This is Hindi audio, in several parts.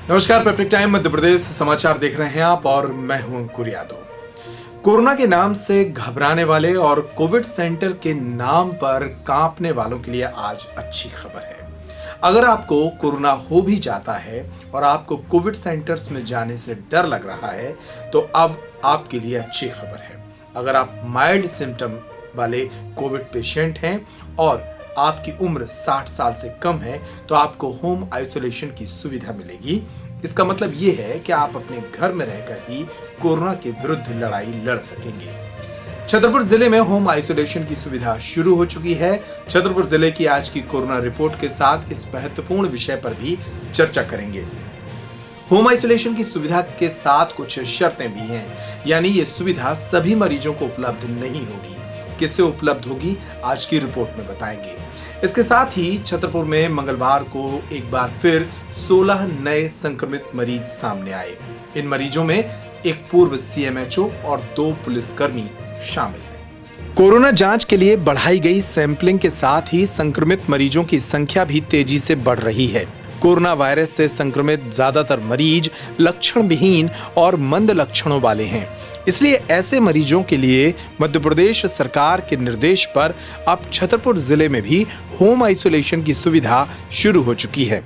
नमस्कार, पेप्टिक टाइम मध्य प्रदेश समाचार देख रहे हैं आप और मैं हूं अंकुर यादव। कोरोना के नाम से घबराने वाले और कोविड सेंटर के नाम पर कांपने वालों के लिए आज अच्छी खबर है। अगर आपको कोरोना हो भी जाता है और आपको कोविड सेंटर्स में जाने से डर लग रहा है तो अब आपके लिए अच्छी खबर है। अगर आप माइल्ड सिम्टम वाले कोविड पेशेंट हैं और आपकी उम्र 60 साल से कम है तो आपको होम आइसोलेशन की सुविधा मिलेगी। इसका मतलब ये है कि आप अपने घर में रहकर ही कोरोना के विरुद्ध लड़ाई लड़ सकेंगे। छतरपुर जिले में होम आइसोलेशन की सुविधा शुरू हो चुकी है। छतरपुर जिले की आज की कोरोना रिपोर्ट के साथ इस महत्वपूर्ण विषय पर भी चर्चा करेंगे। होम आइसोलेशन की सुविधा के साथ कुछ शर्तें भी हैं, यानी ये सुविधा सभी मरीजों को उपलब्ध नहीं होगी। किससे उपलब्ध होगी आज की रिपोर्ट में बताएंगे। इसके साथ ही छतरपुर में मंगलवार को एक बार फिर 16 नए संक्रमित मरीज सामने आए। इन मरीजों में एक पूर्व सीएमएचओ और 2 पुलिसकर्मी शामिल हैं। कोरोना जांच के लिए बढ़ाई गई सैंपलिंग के साथ ही संक्रमित मरीजों की संख्या भी तेजी से बढ़ रही है। कोरोना वायरस से संक्रमित ज्यादातर मरीज लक्षण विहीन और मंद लक्षणों वाले हैं। इसलिए ऐसे मरीजों के लिए मध्य प्रदेश सरकार के निर्देश पर अब छतरपुर जिले में भी होम आइसोलेशन की सुविधा शुरू हो चुकी है।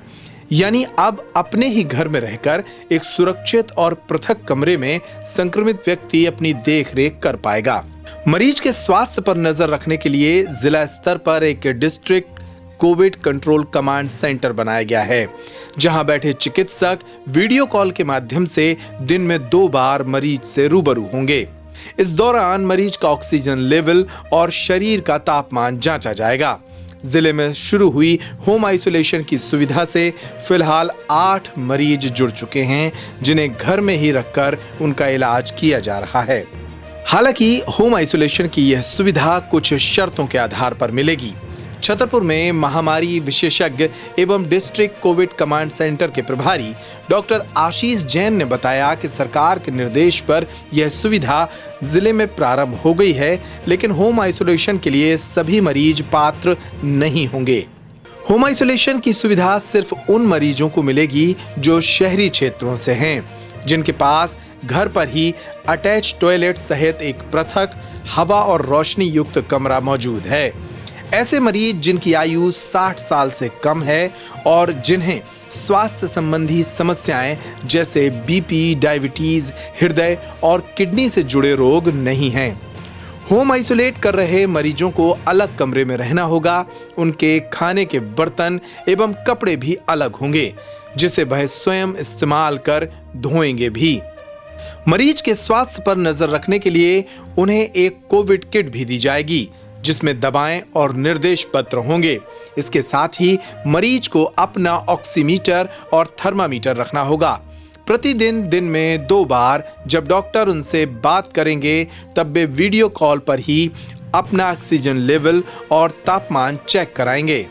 यानी अब अपने ही घर में रहकर एक सुरक्षित और पृथक कमरे में संक्रमित व्यक्ति अपनी देखरेख कर पाएगा। मरीज के स्वास्थ्य पर नजर रखने के लिए जिला स्तर पर एक district Covid control command centre बनाया गया है, जहां बैठे चिकित्सक वीडियो कॉल के माध्यम से दिन में 2 बार मरीज से रूबरू होंगे। इस दौरान मरीज का ऑक्सीजन लेवल और शरीर का तापमान जांचा जाएगा। जिले में शुरू हुई होम आइसोलेशन की सुविधा से फिलहाल 8 मरीज जुड़ चुके हैं, जिन्हें घर में ही रखकर उनका इलाज किया जा रहा है। हालांकि होम आइसोलेशन की यह सुविधा कुछ शर्तों के आधार पर मिलेगी। छतरपुर में महामारी विशेषज्ञ एवं डिस्ट्रिक्ट कोविड कमांड सेंटर के प्रभारी डॉक्टर आशीष जैन ने बताया कि सरकार के निर्देश पर यह सुविधा जिले में प्रारंभ हो गई है, लेकिन होम आइसोलेशन के लिए सभी मरीज पात्र नहीं होंगे। होम आइसोलेशन की सुविधा सिर्फ उन मरीजों को मिलेगी जो शहरी क्षेत्रों से हैं, जिनके पास घर पर ही अटैच टॉयलेट सहित एक पृथक हवा और रोशनी युक्त कमरा मौजूद है। ऐसे मरीज जिनकी आयु 60 साल से कम है और जिन्हें स्वास्थ्य संबंधी समस्याएं जैसे बीपी, डायबिटीज, हृदय और किडनी से जुड़े रोग नहीं हैं। होम आइसोलेट कर रहे मरीजों को अलग कमरे में रहना होगा। उनके खाने के बर्तन एवं कपड़े भी अलग होंगे, जिसे वह स्वयं इस्तेमाल कर धोएंगे भी। मरीज के स्वास्थ्य पर नजर रखने के लिए उन्हें एक कोविड किट भी दी जाएगी, जिसमें दवाएं और निर्देश पत्र होंगे। इसके साथ ही मरीज को अपना ऑक्सीमीटर और थर्मामीटर रखना होगा। प्रतिदिन दिन में 2 बार जब डॉक्टर उनसे बात करेंगे तब वे वीडियो कॉल पर ही अपना ऑक्सीजन लेवल और तापमान चेक कराएंगे।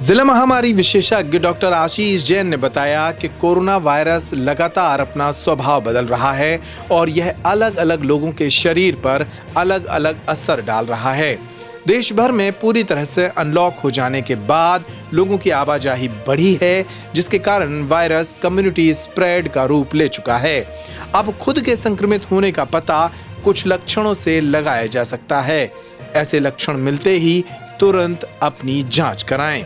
जिला महामारी विशेषज्ञ डॉक्टर आशीष जैन ने बताया कि कोरोना वायरस लगातार अपना स्वभाव बदल रहा है और यह अलग अलग लोगों के शरीर पर अलग अलग असर डाल रहा है। देश भर में पूरी तरह से अनलॉक हो जाने के बाद लोगों की आवाजाही बढ़ी है, जिसके कारण वायरस कम्युनिटी स्प्रेड का रूप ले चुका है। अब खुद के संक्रमित होने का पता कुछ लक्षणों से लगाया जा सकता है। ऐसे लक्षण मिलते ही तुरंत अपनी जांच कराएं।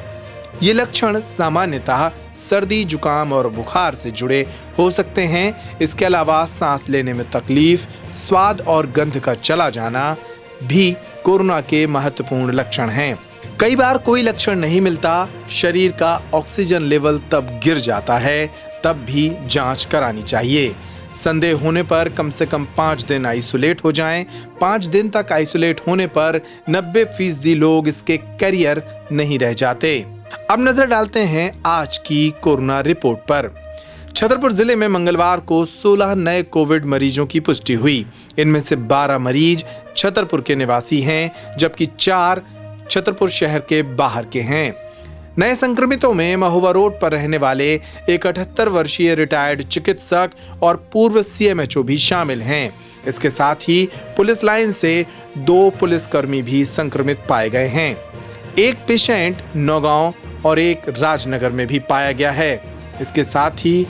ये लक्षण सामान्यतः सर्दी, जुकाम और बुखार से जुड़े हो सकते हैं। इसके अलावा सांस लेने में तकलीफ, स्वाद और गंध का चला जाना भी कोरोना के महत्वपूर्ण लक्षण हैं। कई बार कोई लक्षण नहीं मिलता, शरीर का ऑक्सीजन लेवल तब गिर जाता है, तब भी जांच करानी चाहिए। संदेह होने पर कम से कम 5 दिन आइसोलेट हो जाएं। 5 दिन तक आइसोलेट होने पर 90% लोग इसके कैरियर नहीं रह जाते। अब नजर डालते हैं आज की कोरोना रिपोर्ट पर। छतरपुर जिले में मंगलवार को 16 नए कोविड मरीजों की पुष्टि हुई। इनमें से 12 मरीज छतरपुर के निवासी हैं, जबकि 4 छतरपुर शहर के बाहर के हैं। नए संक्रमितों में महुआ रोड पर रहने वाले एक 78 वर्षीय रिटायर्ड चिकित्सक और पूर्व सीएमएचओ भी शामिल हैं। इसके साथ ही पुलिस लाइन से 2 पुलिसकर्मी भी संक्रमित पाए गए हैं। एक पेशेंट नौगांव और एक राजनगर में भी पाया गया है। इसके साथ ही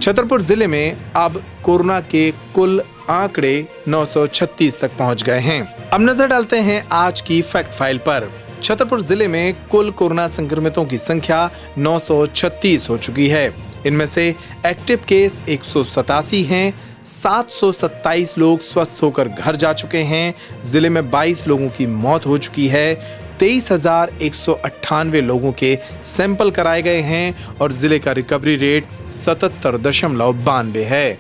छतरपुर जिले में अब कोरोना के कुल आंकड़े 936 तक पहुंच गए हैं। अब नजर डालते हैं आज की फैक्ट फाइल पर। छतरपुर जिले में कुल कोरोना संक्रमितों की संख्या 936 हो चुकी है। इनमें से एक्टिव केस 187 हैं, 727 लोग स्वस्थ होकर घर जा चुके हैं। जिले में 22 लोगों की मौत हो चुकी है। 23,198 लोगों के सैंपल कराए गए हैं और जिले का रिकवरी रेट 77.92 है।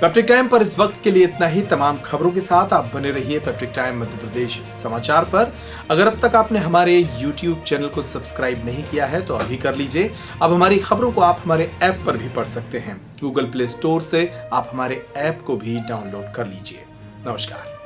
पैप्टिक टाइम पर इस वक्त के लिए इतना ही। तमाम खबरों के साथ आप बने रहिए पैप्टिक टाइम मध्य प्रदेश समाचार पर। अगर अब तक आपने हमारे YouTube चैनल को सब्सक्राइब नहीं किया है तो अभी कर लीजिए। अब हमारी खबरों को आप हमारे ऐप पर भी पढ़ सकते हैं। गूगल प्ले स्टोर से आप हमारे ऐप को भी डाउनलोड कर लीजिए। नमस्कार।